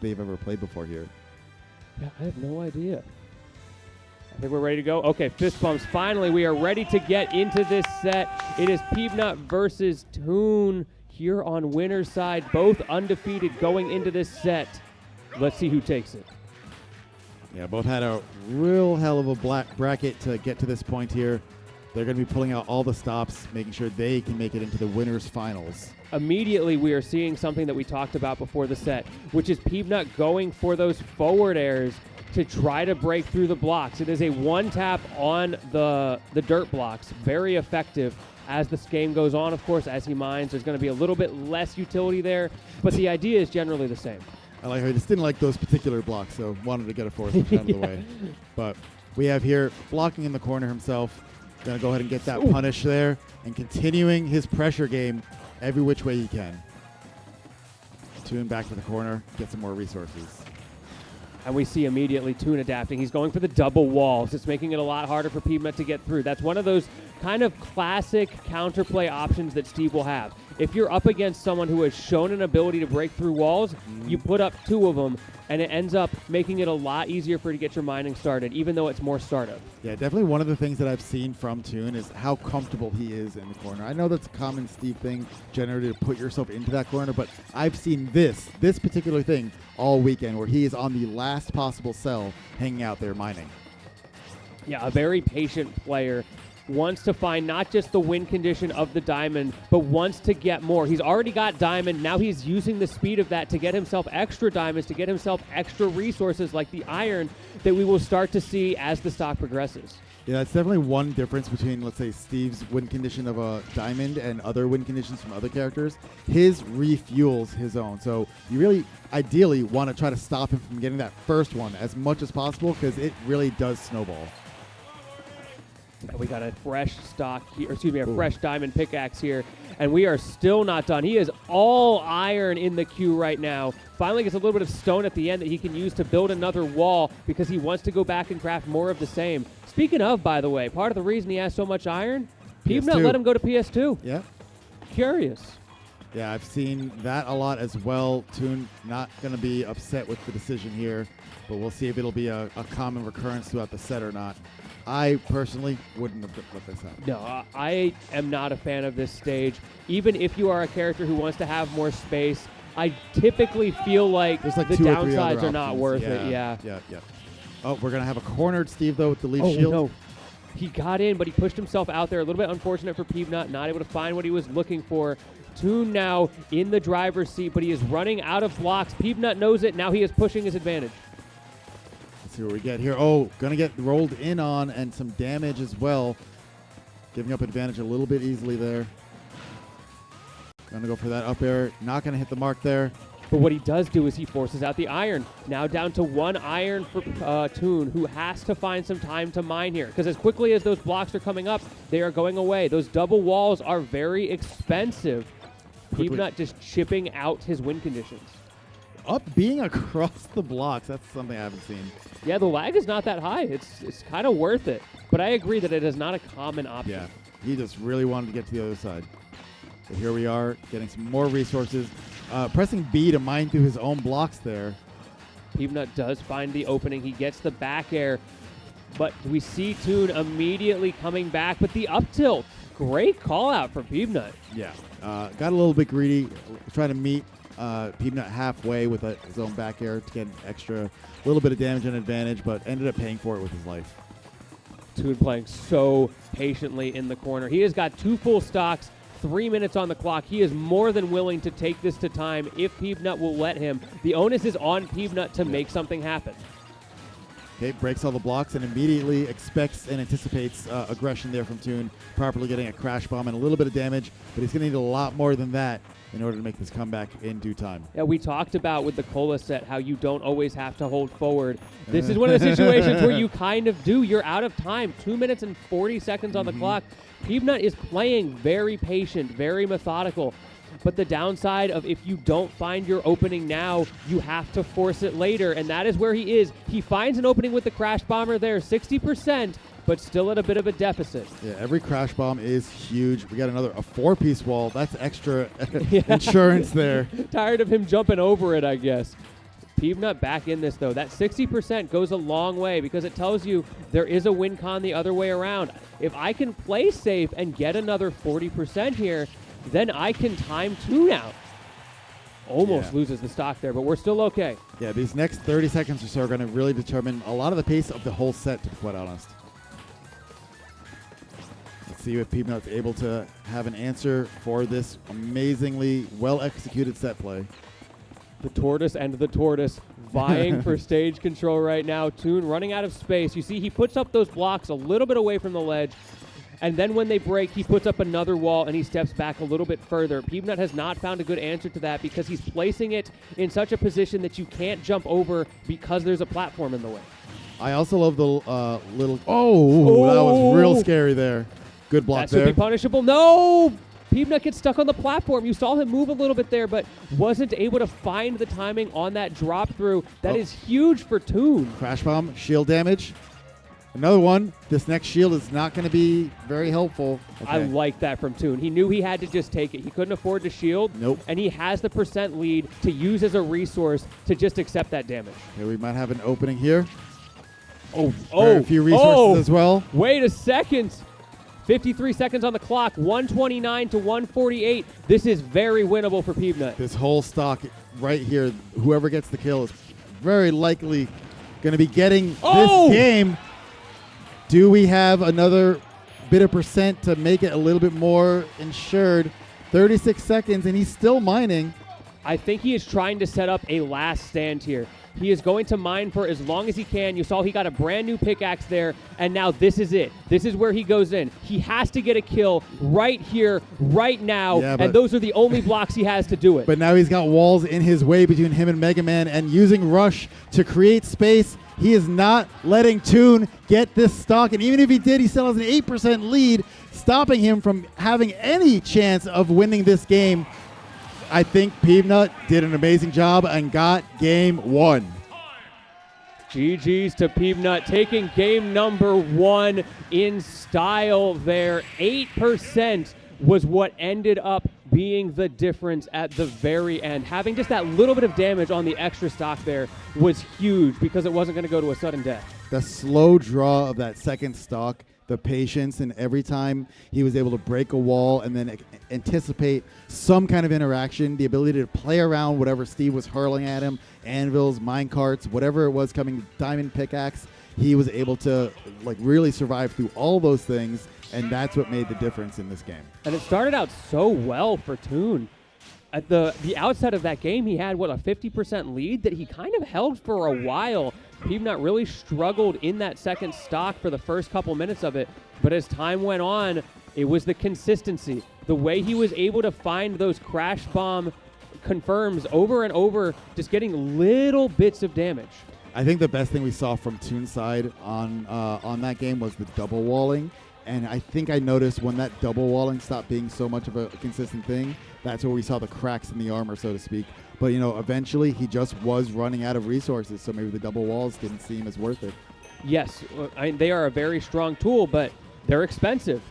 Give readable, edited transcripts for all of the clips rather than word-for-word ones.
they've ever played before here. Yeah, I have no idea. I think we're ready to go. Okay, fist bumps. Finally, we are ready to get into this set. It is Peabnut versus Toon here on winner's side. Both undefeated going into this set. Let's see who takes it. Yeah, both had a real hell of a black bracket to get to this point here. They're going to be pulling out all the stops, making sure they can make it into the winner's finals. Immediately, we are seeing something that we talked about before the set, which is Peabnut going for those forward airs to try to break through the blocks. It is a one-tap on the dirt blocks. Very effective. As this game goes on, of course, as he mines, there's going to be a little bit less utility there, but the idea is generally the same. I like how he just didn't like those particular blocks, so wanted to get a fourth out of the way. But we have here blocking in the corner himself. Going to go ahead and get that punish there and continuing his pressure game every which way he can. Toon back to the corner, get some more resources. And we see immediately Toon adapting. He's going for the double walls. It's making it a lot harder for Peabnut to get through. That's one of those kind of classic counterplay options that Steve will have. If you're up against someone who has shown an ability to break through walls, you put up two of them, and it ends up making it a lot easier for you to get your mining started, even though it's more startup. Yeah, definitely one of the things that I've seen from Toon is how comfortable he is in the corner. I know that's a common Steve thing, generally to put yourself into that corner, but I've seen this particular thing all weekend where he is on the last possible cell hanging out there mining. Yeah, a very patient player. Wants to find not just the win condition of the diamond, but wants to get more. He's already got diamond. Now he's using the speed of that to get himself extra diamonds, to get himself extra resources like the iron that we will start to see as the stock progresses. Yeah, that's definitely one difference between, let's say, Steve's win condition of a diamond and other win conditions from other characters. His refuels his own. So you really, ideally, want to try to stop him from getting that first one as much as possible because it really does snowball. We got a fresh stock here, fresh diamond pickaxe here, and we are still not done. He is all iron in the queue right now. Finally gets a little bit of stone at the end that he can use to build another wall because he wants to go back and craft more of the same. Speaking of, by the way, part of the reason he has so much iron, Peabnut let him go to PS2. Yeah. Curious. Yeah, I've seen that a lot as well. Toon not going to be upset with the decision here, but we'll see if it'll be a common recurrence throughout the set or not. I personally wouldn't have let this happen. No, I am not a fan of this stage. Even if you are a character who wants to have more space, I typically feel like the downsides are not worth it. Yeah. Oh, we're going to have a cornered Steve, though, with the leaf shield. No. He got in, but he pushed himself out there. A little bit unfortunate for Peabnut, not able to find what he was looking for. Toon now in the driver's seat, but he is running out of blocks. Peabnut knows it. Now he is pushing his advantage. Let's see what we get here. Oh, going to get rolled in on and some damage as well. Giving up advantage a little bit easily there. Going to go for that up air. Not going to hit the mark there. But what he does do is he forces out the iron. Now down to one iron for Toon, who has to find some time to mine here. Because as quickly as those blocks are coming up, they are going away. Those double walls are very expensive. Peabnut just chipping out his win conditions. Up being across the blocks, that's something I haven't seen. Yeah, the lag is not that high. It's kind of worth it. But I agree that it is not a common option. Yeah, he just really wanted to get to the other side. So here we are, getting some more resources. Pressing B to mine through his own blocks there. Peabnut does find the opening. He gets the back air. But we see Toon immediately coming back. But the up tilt, great call out from Peabnut. Yeah, got a little bit greedy. Trying to meet Peabnut halfway with his own back air to get an extra little bit of damage and advantage, but ended up paying for it with his life. Toon playing so patiently in the corner. He has got 2 full stocks, 3 minutes on the clock. He is more than willing to take this to time if Peabnut will let him. The onus is on Peabnut to make something happen. Okay, breaks all the blocks and immediately expects and anticipates aggression there from Toon, properly getting a crash bomb and a little bit of damage, but he's going to need a lot more than that in order to make this comeback in due time. Yeah, we talked about with the Cola set how you don't always have to hold forward. This is one of the situations where you kind of do. You're out of time. 2 minutes and 40 seconds on the clock. Peabnut is playing very patient, very methodical. But the downside of if you don't find your opening now, you have to force it later. And that is where he is. He finds an opening with the Crash Bomber there, 60%, but still at a bit of a deficit. Yeah, every Crash Bomb is huge. We got a 4-piece wall. That's extra insurance there. Tired of him jumping over it, I guess. Peabnut back in this, though. That 60% goes a long way because it tells you there is a win con the other way around. If I can play safe and get another 40% here, then I can time Toon out. Almost loses the stock there, but we're still okay. Yeah, these next 30 seconds or so are going to really determine a lot of the pace of the whole set, to be quite honest. Let's see if Peabnut's able to have an answer for this amazingly well-executed set play. The tortoise and the tortoise vying for stage control right now. Toon running out of space. You see he puts up those blocks a little bit away from the ledge, and then when they break, he puts up another wall and he steps back a little bit further. Peabnut has not found a good answer to that because he's placing it in such a position that you can't jump over because there's a platform in the way. I also love the little... Oh, that was real scary there. Good block there. That should be punishable. No! Peabnut gets stuck on the platform. You saw him move a little bit there, but wasn't able to find the timing on that drop through. That is huge for Toon. Crash bomb, shield damage. Another one. This next shield is not going to be very helpful. Okay. I like that from Toon. He knew he had to just take it. He couldn't afford to shield. Nope. And he has the percent lead to use as a resource to just accept that damage. Okay, we might have an opening here. A few resources as well. Wait a second. 53 seconds on the clock, 129 to 148. This is very winnable for Peabnut. This whole stock right here, whoever gets the kill is very likely going to be getting this game. Do we have another bit of percent to make it a little bit more insured? 36 seconds, and he's still mining. I think he is trying to set up a last stand here. He is going to mine for as long as he can. You saw he got a brand new pickaxe there, and now this is it. This is where he goes in. He has to get a kill right here, right now, and those are the only blocks he has to do it. But now he's got walls in his way between him and Mega Man, and using Rush to create space. He is not letting Toon get this stock, and even if he did, he still has an 8% lead, stopping him from having any chance of winning this game. I think Peabnut did an amazing job and got game one. GG's to Peabnut, taking game number one in style there. 8% was what ended up being the difference at the very end. Having just that little bit of damage on the extra stock there was huge because it wasn't going to go to a sudden death. The slow draw of that second stock, the patience, and every time he was able to break a wall and then anticipate some kind of interaction, the ability to play around whatever Steve was hurling at him, anvils, minecarts, whatever it was coming, diamond pickaxe, he was able to really survive through all those things, and that's what made the difference in this game. And it started out so well for Toon. At the outset of that game, he had, a 50% lead that he kind of held for a while. Peabnut really struggled in that second stock for the first couple minutes of it, but as time went on, it was the consistency. The way he was able to find those crash bomb confirms over and over, just getting little bits of damage. I think the best thing we saw from Toon's side on that game was the double walling. And I think I noticed when that double walling stopped being so much of a consistent thing, that's where we saw the cracks in the armor, so to speak. But, eventually he just was running out of resources, so maybe the double walls didn't seem as worth it. Yes, they are a very strong tool, but they're expensive.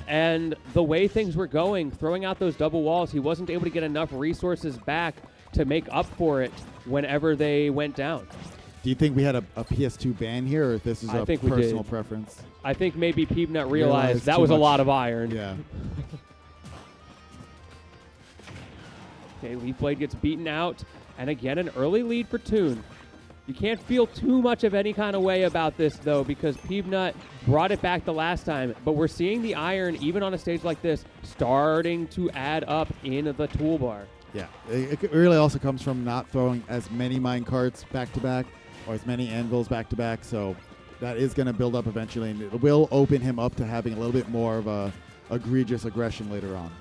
And the way things were going, throwing out those double walls, he wasn't able to get enough resources back to make up for it whenever they went down. Do you think we had a PS2 ban here, or if this is a personal preference? I think maybe Peabnut realized that was a lot of iron. Yeah. Okay, Leaf Blade gets beaten out, and again, an early lead for Toon. You can't feel too much of any kind of way about this, though, because Peabnut brought it back the last time, but we're seeing the iron, even on a stage like this, starting to add up in the toolbar. Yeah, it really also comes from not throwing as many mine carts back-to-back or as many anvils back-to-back, so that is going to build up eventually, and it will open him up to having a little bit more of a egregious aggression later on.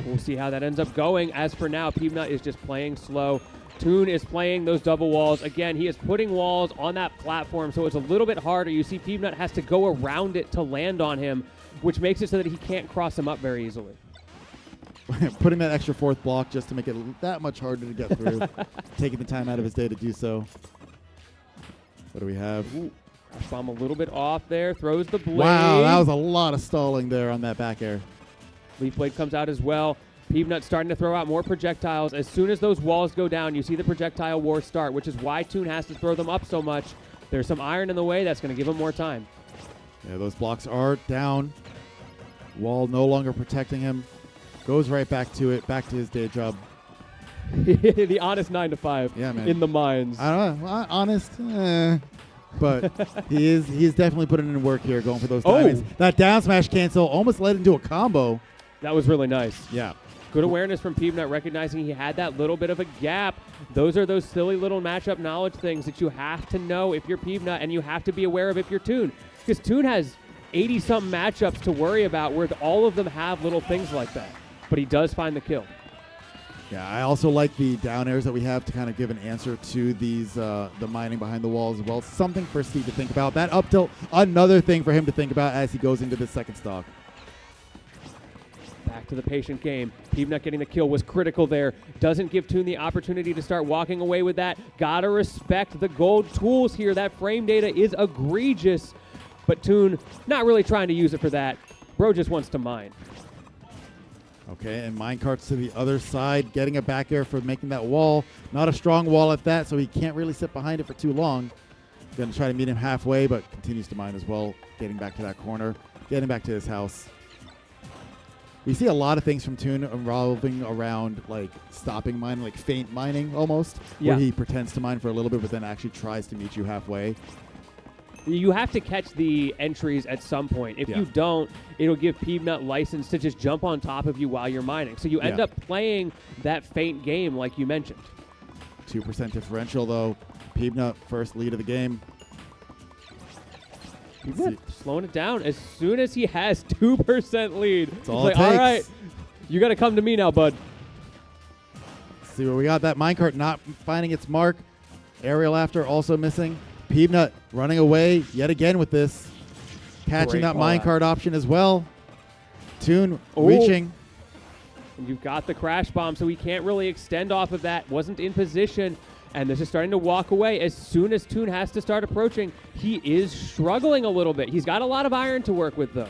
We'll see how that ends up going. As for now, Peabnut is just playing slow. Toon is playing those double walls. Again, he is putting walls on that platform, so it's a little bit harder. You see Peabnut has to go around it to land on him, which makes it so that he can't cross him up very easily. Putting that extra fourth block just to make it that much harder to get through. Taking the time out of his day to do so. What do we have? Crash bomb a little bit off there. Throws the blade. Wow, that was a lot of stalling there on that back air. Leaf Blade comes out as well. Peabnut starting to throw out more projectiles. As soon as those walls go down, you see the projectile war start, which is why Toon has to throw them up so much. There's some iron in the way that's going to give him more time. Yeah, those blocks are down. Wall no longer protecting him. Goes right back to it, back to his day job. The honest 9 to 5 Yeah, man. in the mines. I don't know, honest, but he's definitely putting in work here, going for those diamonds. That down smash cancel almost led into a combo. That was really nice. Yeah. Good awareness from Peabnut, recognizing he had that little bit of a gap. Those are those silly little matchup knowledge things that you have to know if you're Peabnut, and you have to be aware of if you're Toon. Because Toon has 80-something matchups to worry about where all of them have little things like that. But he does find the kill. Yeah, I also like the down airs that we have to kind of give an answer to these the mining behind the walls as well. Something for Steve to think about. That up tilt, another thing for him to think about as he goes into the second stock. Back to the patient game. Peabnut getting the kill was critical there. Doesn't give Toon the opportunity to start walking away with that. Gotta respect the gold tools here. That frame data is egregious. But Toon not really trying to use it for that. Bro just wants to mine. Okay, and minecarts to the other side, getting a back air for making that wall. Not a strong wall at that, so he can't really sit behind it for too long. Going to try to meet him halfway, but continues to mine as well. Getting back to that corner, getting back to his house. We see a lot of things from Toon revolving around like stopping mining, like feint mining almost, where he pretends to mine for a little bit, but then actually tries to meet you halfway. You have to catch the entries at some point. If you don't, it'll give Peabnut license to just jump on top of you while you're mining. So you end up playing that feint game like you mentioned. 2% differential though. Peabnut first lead of the game. Peabnut slowing it down as soon as he has 2% lead. That's all like, it takes. all right, you got to come to me now, bud. Let's see what we got. That minecart not finding its mark. Aerial after also missing. Peabnut running away yet again with this. Catching that minecart option as well. Toon reaching. And you've got the crash bomb, so he can't really extend off of that. Wasn't in position. And this is starting to walk away. As soon as Toon has to start approaching, he is struggling a little bit. He's got a lot of iron to work with, though.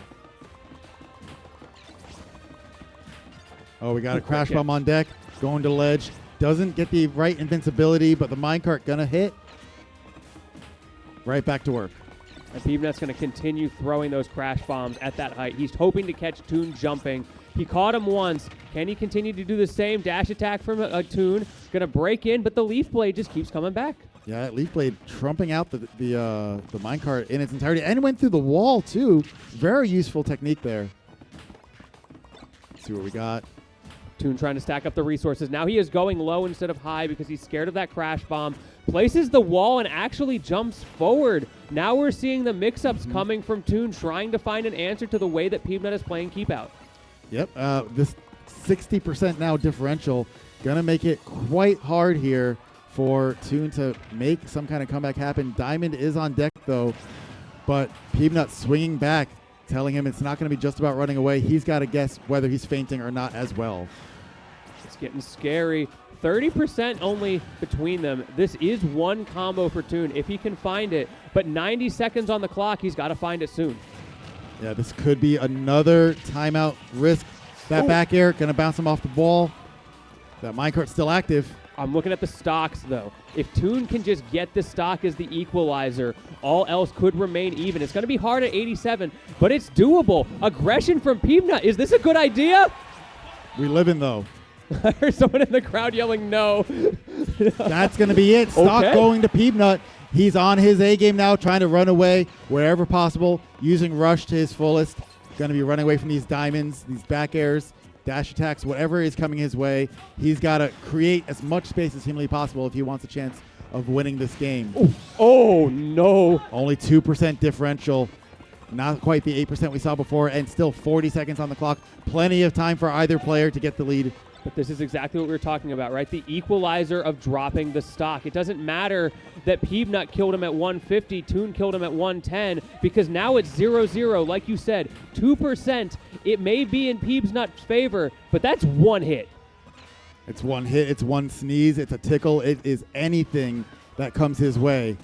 Oh, we got a crash bomb on deck. Going to ledge. Doesn't get the right invincibility, but the minecart gonna hit. Right back to work. And Peabnut's going to continue throwing those crash bombs at that height. He's hoping to catch Toon jumping. He caught him once. Can he continue to do the same dash attack from Toon? Going to break in, but the Leaf Blade just keeps coming back. Yeah, Leaf Blade trumping out the minecart in its entirety and went through the wall too. Very useful technique there. Let's see what we got. Toon trying to stack up the resources. Now he is going low instead of high because he's scared of that crash bomb. Places the wall and actually jumps forward. Now we're seeing the mix-ups coming from Toon trying to find an answer to the way that Peabnut is playing Keep Out. Yep, this 60% now differential going to make it quite hard here for Toon to make some kind of comeback happen. Diamond is on deck though, but Peabnut swinging back, telling him it's not going to be just about running away. He's got to guess whether he's fainting or not as well. It's getting scary. 30% only between them. This is one combo for Toon if he can find it, but 90 seconds on the clock. He's got to find it soon. Yeah, this could be another timeout risk. That back air going to bounce him off the wall. That minecart's still active. I'm looking at the stocks, though. If Toon can just get the stock as the equalizer, all else could remain even. It's going to be hard at 87, but it's doable. Aggression from Peabnut. Is this a good idea? We live in, though. I heard someone in the crowd yelling no. That's going to be it. Stock going to Peabnut. He's on his A game now, trying to run away wherever possible, using rush to his fullest. Going to be running away from these diamonds, these back airs, dash attacks, whatever is coming his way. He's got to create as much space as humanly possible if he wants a chance of winning this game. Ooh. Oh, no. Only 2% differential. Not quite the 8% we saw before, and still 40 seconds on the clock. Plenty of time for either player to get the lead. But this is exactly what we were talking about, right? The equalizer of dropping the stock. It doesn't matter that Peabnut killed him at 150, Toon killed him at 110, because now it's 0-0. Like you said, 2%. It may be in Peabnut's favor, but that's one hit. It's one hit. It's one sneeze. It's a tickle. It is anything that comes his way.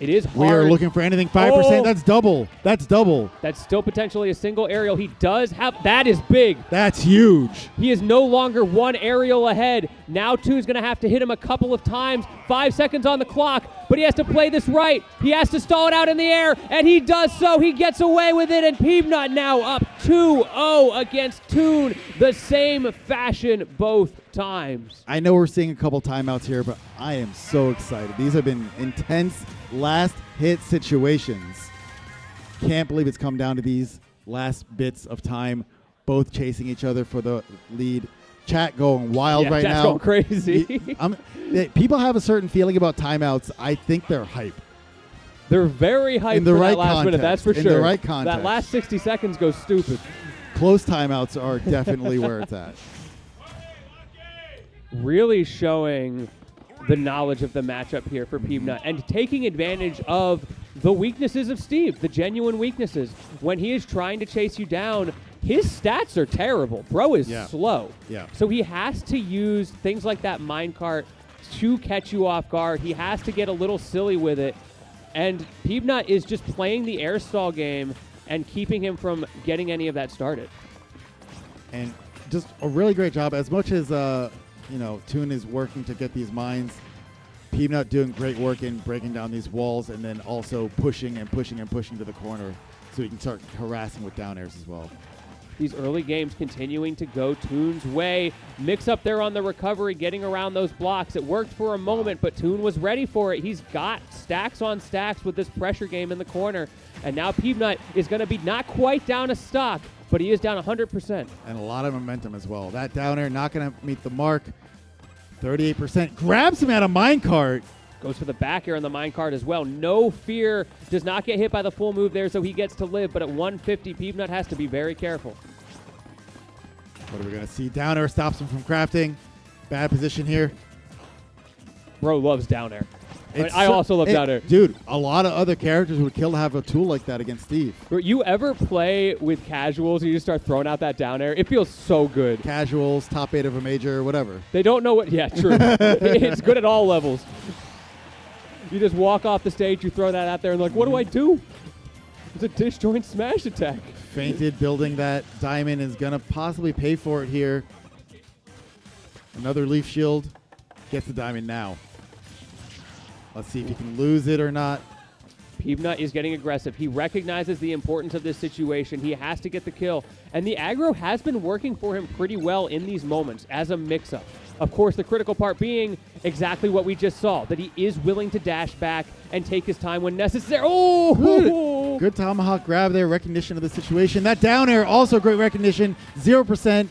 It is hard. We are looking for anything 5%. Oh. That's double. That's double. That's still potentially a single aerial. He does have, that is big. That's huge. He is no longer one aerial ahead. Now Toon's going to have to hit him a couple of times. 5 seconds on the clock, but he has to play this right. He has to stall it out in the air, and he does so. He gets away with it, and Peabnut now up 2-0 against Toon. The same fashion both times. I know we're seeing a couple timeouts here, but I am so excited. These have been intense last hit situations. Can't believe it's come down to these last bits of time, both chasing each other for the lead. Chat going wild right chat's now. Going crazy. People have a certain feeling about timeouts. I think they're hype. They're very hyped In the for right that last minute, that's for context. sure. In the right context. That last 60 seconds goes stupid. Close timeouts are definitely where it's at. Really showing the knowledge of the matchup here for Peabnut and taking advantage of the weaknesses of Steve, the genuine weaknesses. When he is trying to chase you down, his stats are terrible. Bro is slow. Yeah. So he has to use things like that minecart to catch you off guard. He has to get a little silly with it. And Peabnut is just playing the air stall game and keeping him from getting any of that started. And just a really great job. As much as Toon is working to get these mines, Peabnut doing great work in breaking down these walls and then also pushing and pushing and pushing to the corner so he can start harassing with down airs as well. These early games continuing to go Toon's way. Mix up there on the recovery, getting around those blocks. It worked for a moment, but Toon was ready for it. He's got stacks on stacks with this pressure game in the corner. And now Peabnut is going to be not quite down a stock, but he is down 100%. And a lot of momentum as well. That down air not going to meet the mark. 38%. Grabs him out of minecart. Goes for the back air on the minecart as well. No fear. Does not get hit by the full move there, so he gets to live. But at 150, Peabnut has to be very careful. What are we going to see? Down air stops him from crafting. Bad position here. Bro loves down air. I also love down air. Dude, a lot of other characters would kill to have a tool like that against Steve. Bro, you ever play with casuals and you just start throwing out that down air? It feels so good. Casuals, top 8 of a major, whatever. They don't know what... Yeah, true. It's good at all levels. You just walk off the stage, you throw that out there, and like, what do I do? It's a disjoint smash attack. Feinted building that diamond is going to possibly pay for it here. Another leaf shield. Gets the diamond now. Let's see if he can lose it or not. Peabnut is getting aggressive. He recognizes the importance of this situation. He has to get the kill. And the aggro has been working for him pretty well in these moments as a mix-up. Of course, the critical part being exactly what we just saw, that he is willing to dash back and take his time when necessary. Oh! Good tomahawk grab there, recognition of the situation. That down air, also great recognition. 0%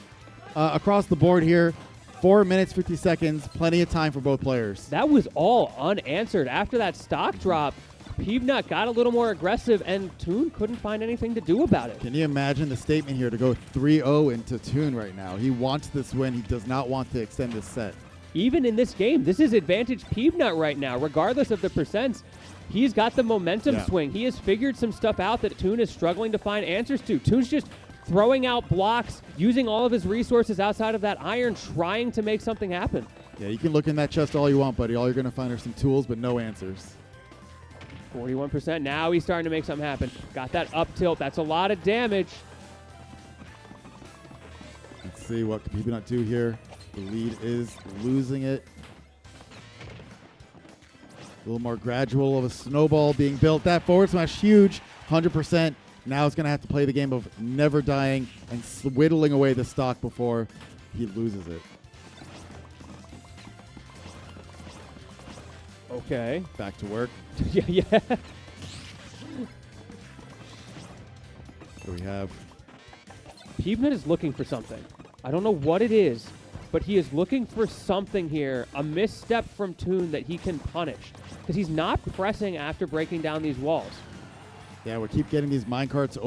across the board here. 4 minutes, 50 seconds. Plenty of time for both players. That was all unanswered. After that stock drop, Peabnut got a little more aggressive, and Toon couldn't find anything to do about it. Can you imagine the statement here to go 3-0 into Toon right now? He wants this win. He does not want to extend this set. Even in this game, this is advantage Peabnut right now, regardless of the percents. He's got the momentum swing. He has figured some stuff out that Toon is struggling to find answers to. Toon's just throwing out blocks, using all of his resources outside of that iron, trying to make something happen. Yeah, you can look in that chest all you want, buddy. All you're going to find are some tools, but no answers. 41%. Now he's starting to make something happen. Got that up tilt. That's a lot of damage. Let's see what can Peabnut do here. The lead is losing it. A little more gradual of a snowball being built. That forward smash, huge, 100%. Now he's going to have to play the game of never dying and whittling away the stock before he loses it. Okay. Back to work. yeah. So we have Peabnut is looking for something. I don't know what it is, but he is looking for something here. A misstep from Toon that he can punish. Because he's not pressing after breaking down these walls. Yeah, we keep getting these minecarts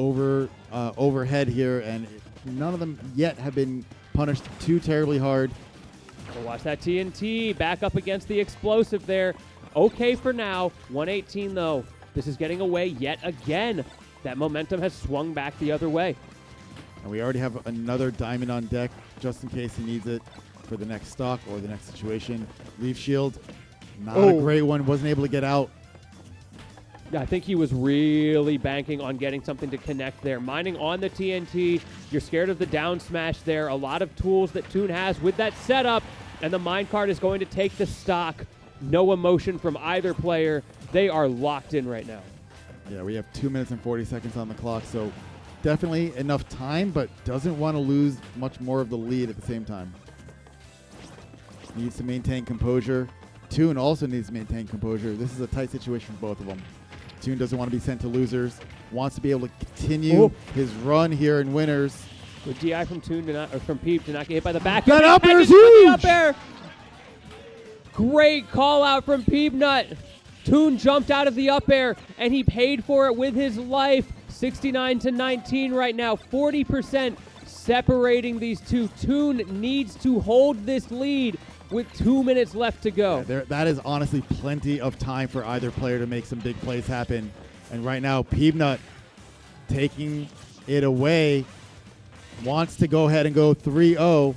overhead here, and none of them yet have been punished too terribly hard. We'll watch that TNT back up against the explosive there. Okay for now. 118 though. This is getting away yet again. That momentum has swung back the other way. And we already have another diamond on deck just in case he needs it for the next stock or the next situation. Leaf shield, not a great one. Wasn't able to get out. Yeah, I think he was really banking on getting something to connect there. Mining on the TNT. You're scared of the down smash there. A lot of tools that Toon has with that setup. And the minecart is going to take the stock. No emotion from either player. They are locked in right now. Yeah, we have 2 minutes and 40 seconds on the clock, so definitely enough time, but doesn't want to lose much more of the lead at the same time. Needs to maintain composure. Toon also needs to maintain composure. This is a tight situation for both of them. Toon doesn't want to be sent to losers. Wants to be able to continue his run here in winners. Good DI from Toon from Peep to not get hit by the back. That up air is huge! huge! Up air. Great call out from Peabnut. Toon jumped out of the up air and he paid for it with his life. 69-19 right now. 40% separating these two. Toon needs to hold this lead with 2 minutes left to go. Yeah, that is honestly plenty of time for either player to make some big plays happen. And right now, Peabnut taking it away. Wants to go ahead and go 3-0.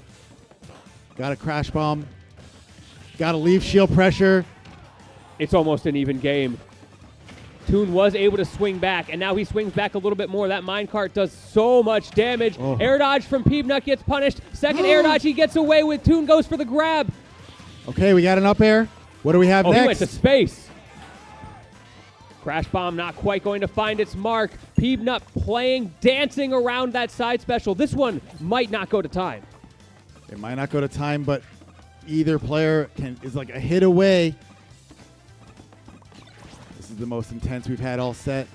Got a crash bomb. Got to leave shield pressure. It's almost an even game. Toon was able to swing back, and now he swings back a little bit more. That minecart does so much damage. Oh. Air dodge from Peabnut gets punished. Second air dodge, he gets away with. Toon goes for the grab. Okay, we got an up air. What do we have next? He went to space. Crash bomb not quite going to find its mark. Peabnut playing, dancing around that side special. This one might not go to time. It might not go to time, but either player is like a hit away. This is the most intense we've had all set.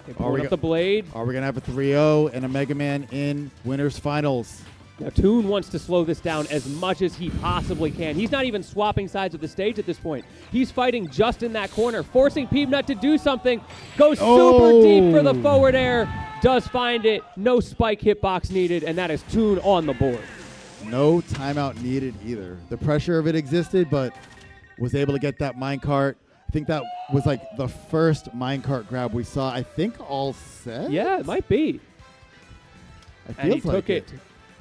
They pulled up the blade. Are we going to have a 3-0 and a Mega Man in winners finals? Now, Toon wants to slow this down as much as he possibly can. He's not even swapping sides of the stage at this point. He's fighting just in that corner, forcing Peabnut to do something. Goes super deep for the forward air. Does find it. No spike hitbox needed, and that is Toon on the board. No timeout needed either. The pressure of it existed, but was able to get that minecart. I think that was like the first minecart grab we saw, I think, all set? Yeah, it might be. And he took it.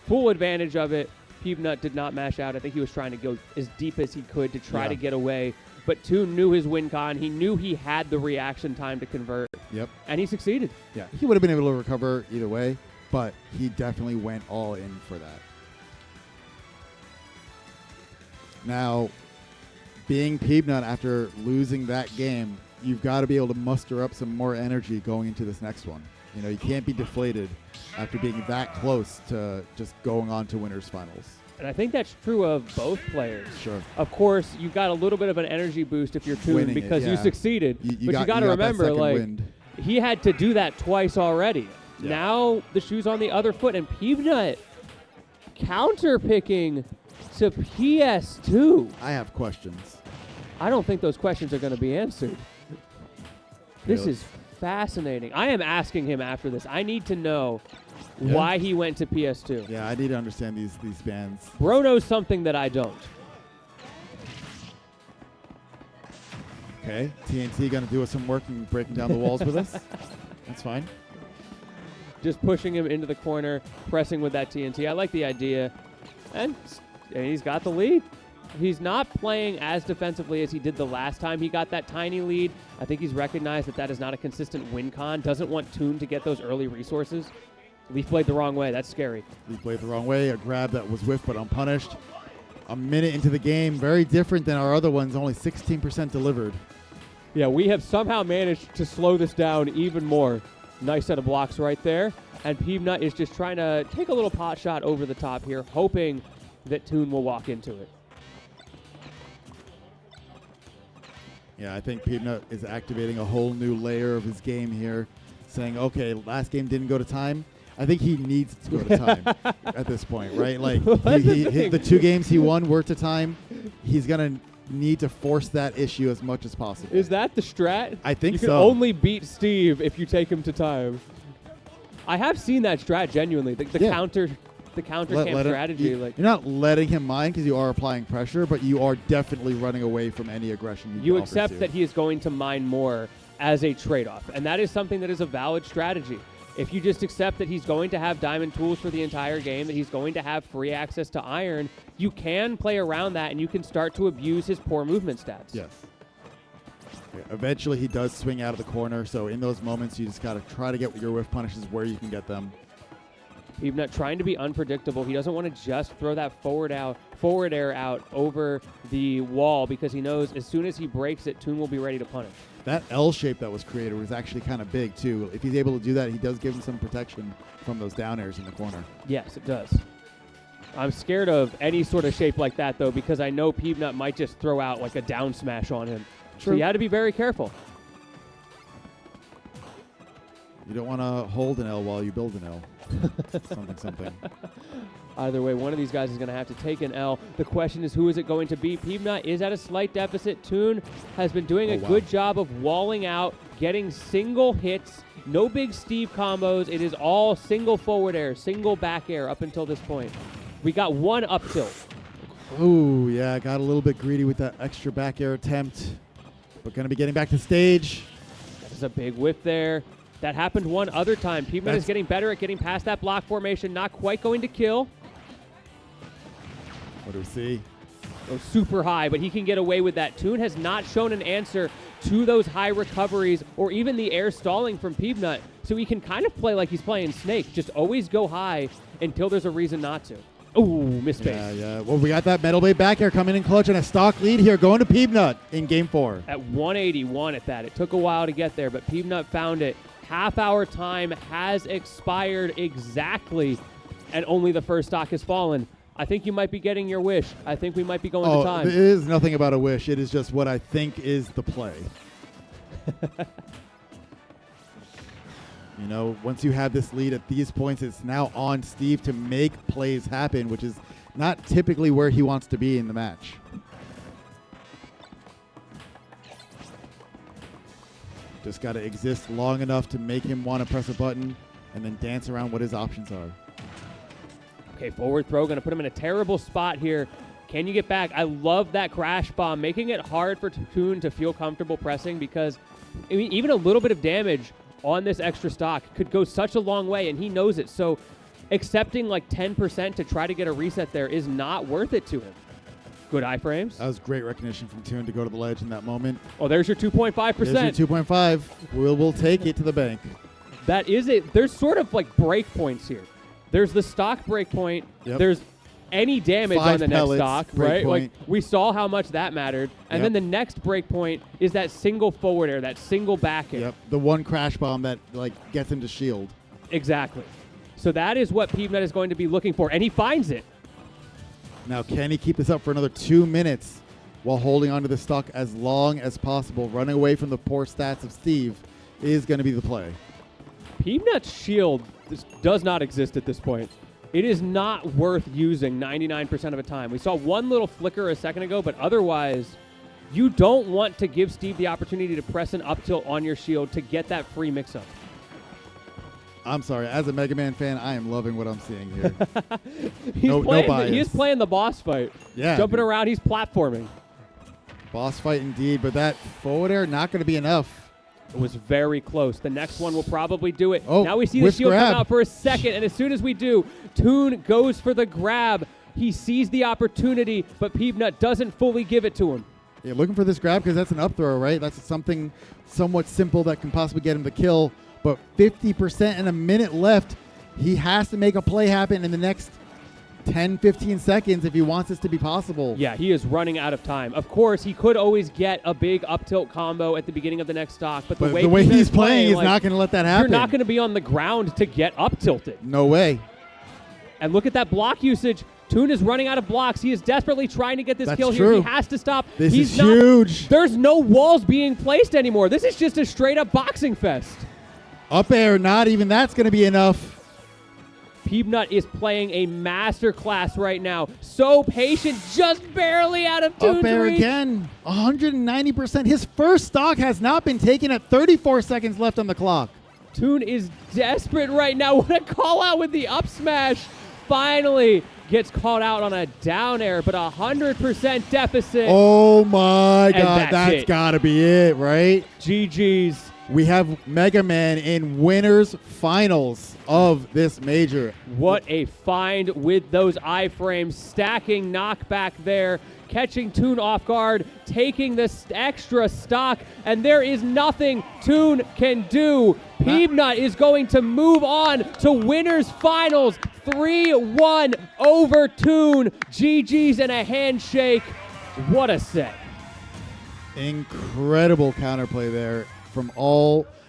Full advantage of it. Peabnut did not mash out. I think he was trying to go as deep as he could to try to get away. But Toon knew his win con. He knew he had the reaction time to convert. Yep. And he succeeded. Yeah. He would have been able to recover either way, but he definitely went all in for that. Now, being Peabnut after losing that game, you've got to be able to muster up some more energy going into this next one. You know, you can't be deflated after being that close to just going on to winners finals. And I think that's true of both players. Sure. Of course, you got a little bit of an energy boost if you're Toon because you succeeded. But you got to remember, like, he had to do that twice already. Yeah. Now the shoe's on the other foot, and Peabnut counter-picking to PS2. I have questions. I don't think those questions are going to be answered. This is fascinating. I am asking him after this. I need to know why he went to PS2. Yeah, I need to understand these bands. Bro knows something that I don't. Okay, TNT going to do us some work and breaking down the walls with us. That's fine. Just pushing him into the corner, pressing with that TNT. I like the idea. And he's got the lead. He's not playing as defensively as he did the last time he got that tiny lead. I think he's recognized that that is not a consistent win con. Doesn't want Toon to get those early resources. Leaf played the wrong way. That's scary. Leaf played the wrong way. A grab that was whiffed but unpunished. A minute into the game. Very different than our other ones. Only 16% delivered. Yeah, we have somehow managed to slow this down even more. Nice set of blocks right there. And Peabnut is just trying to take a little pot shot over the top here, hoping that Toon will walk into it. Yeah, I think Peabnut is activating a whole new layer of his game here, saying, okay, last game didn't go to time. I think he needs to go to time at this point, right? Like, the 2 games he won were to time. He's going to need to force that issue as much as possible. Is that the strat? I think so. You can only beat Steve if you take him to time. I have seen that strat genuinely. The counter camp strategy. You're not letting him mind because you are applying pressure, but you are definitely running away from any aggression you accept that he is going to mine more as a trade-off, and that is something that is a valid strategy. If you just accept that he's going to have diamond tools for the entire game, that he's going to have free access to iron, you can play around that and you can start to abuse his poor movement stats. Yes. Eventually, he does swing out of the corner, so in those moments, you just got to try to get your whiff punishes where you can get them. Peabnut trying to be unpredictable. He doesn't want to just throw that forward air out over the wall because he knows as soon as he breaks it, Toon will be ready to punish. That L shape that was created was actually kind of big, too. If he's able to do that, he does give him some protection from those down airs in the corner. Yes, it does. I'm scared of any sort of shape like that, though, because I know Peabnut might just throw out like a down smash on him. True. So you had to be very careful. You don't want to hold an L while you build an L. something. Either way, one of these guys is going to have to take an L. The question is, who is it going to be? Peabnut is at a slight deficit. Toon has been doing a good job of walling out, getting single hits, no big Steve combos. It is all single forward air, single back air up until this point. We got one up tilt. Ooh, yeah, got a little bit greedy with that extra back air attempt. But going to be getting back to stage. That is a big whiff there. That happened one other time. Peabnut is getting better at getting past that block formation. Not quite going to kill. What do we see? Oh, super high, but he can get away with that. Toon has not shown an answer to those high recoveries or even the air stalling from Peabnut. So he can kind of play like he's playing Snake. Just always go high until there's a reason not to. Ooh, missed base. Yeah. Well, we got that Metal Blade back air coming in clutch and a stock lead here going to Peabnut in Game 4. At 181 at that. It took a while to get there, but Peabnut found it. Half-hour time has expired exactly, and only the first stock has fallen. I think you might be getting your wish. I think we might be going to time. It is nothing about a wish. It is just what I think is the play. You know, once you have this lead at these points, it's now on Steve to make plays happen, which is not typically where he wants to be in the match. Just got to exist long enough to make him want to press a button and then dance around what his options are. Okay, forward throw, going to put him in a terrible spot here. Can you get back? I love that crash bomb, making it hard for Toon to feel comfortable pressing because I mean, even a little bit of damage on this extra stock could go such a long way, and he knows it. So accepting like 10% to try to get a reset there is not worth it to him. Good iframes. That was great recognition from Toon to go to the ledge in that moment. Oh, there's your 2.5%. There's your 2.5. We'll take it to the bank. That is it. There's sort of like break points here. There's the stock break point. Yep. There's any damage 5 on the next pellets, stock, break right? point. Like we saw how much that mattered. And then the next break point is that single forward air, that single back air. Yep. The one crash bomb that like gets him to shield. Exactly. So that is what Peabnut is going to be looking for, and he finds it. Now, can he keep this up for another 2 minutes while holding onto the stock as long as possible? Running away from the poor stats of Steve is going to be the play. Peabnut's shield does not exist at this point. It is not worth using 99% of the time. We saw one little flicker a second ago, but otherwise, you don't want to give Steve the opportunity to press an up tilt on your shield to get that free mix-up. I'm sorry. As a Mega Man fan, I am loving what I'm seeing here. No bias. He's playing the boss fight. Yeah. Jumping around, he's platforming. Boss fight indeed, but that forward air not going to be enough. It was very close. The next one will probably do it. Oh, now we see the whiff shield grab. come out for a second, and as soon as we do, Toon goes for the grab. He sees the opportunity, but Peabnut doesn't fully give it to him. Yeah, looking for this grab because that's an up throw, right? That's something somewhat simple that can possibly get him the kill. But 50% and a minute left. He has to make a play happen in the next 10, 15 seconds if he wants this to be possible. Yeah, he is running out of time. Of course, he could always get a big up tilt combo at the beginning of the next stock, but the way he's playing is not going to let that happen. You're not going to be on the ground to get up tilted. No way. And look at that block usage. Toon is running out of blocks. He is desperately trying to get this kill true. here. He has to stop. This is huge. There's no walls being placed anymore. This is just a straight up boxing fest. Up air, not even that's going to be enough. Peabnut is playing a master class right now. So patient, just barely out of Toon's Up air reach. again, 190%. His first stock has not been taken at 34 seconds left on the clock. Toon is desperate right now. What a call out with the up smash. Finally gets called out on a down air, but 100% deficit. Oh my And God, that's got to be it, right? GG's. We have Mega Man in winners finals of this major. What a find with those iframes. Stacking knockback there. catching Toon off guard, taking this extra stock, and there is nothing Toon can do. Peabnut is going to move on to winners finals, 3-1 over Toon. GG's and a handshake. What a set. Incredible counterplay there from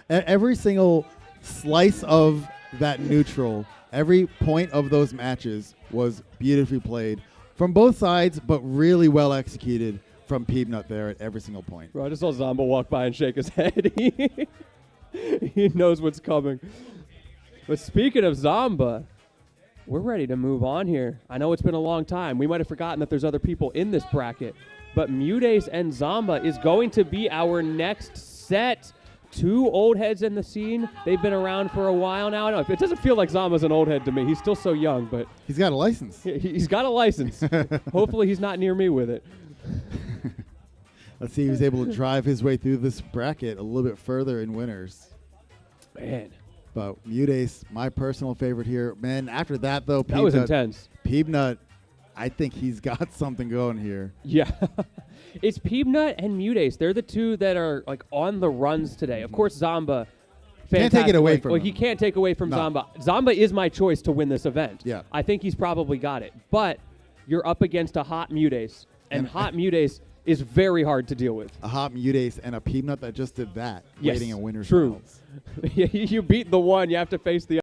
every single slice of that neutral. Every point of those matches was beautifully played from both sides, but really well executed from Peabnut there at every single point. Bro, I just saw Zomba walk by and shake his head. He knows what's coming. But speaking of Zomba, we're ready to move on here. I know it's been a long time. We might have forgotten that there's other people in this bracket, but Mudace and Zomba is going to be our next set. Two old heads in the scene. They've been around for a while now. No, it doesn't feel like Zomba's an old head to me. He's still so young, but he's got a license. He's got a license. Hopefully he's not near me with it. Let's see if he's able to drive his way through this bracket a little bit further in winners. Man. But Mudace, my personal favorite here. Man, after that, though, that was intense. Peabnut, I think he's got something going here. Yeah. It's Peabnut and Mudace. They're the two that are like on the runs today. Of course, Zomba. Can't take it away from him. He can't take away from No. Zomba. Zomba is my choice to win this event. Yeah. I think he's probably got it. But you're up against a hot Mudace. And hot Mudace is very hard to deal with. A hot Mudace and a Peabnut that just did that. Yes, Waiting in winners true. finals. You beat the one. You have to face the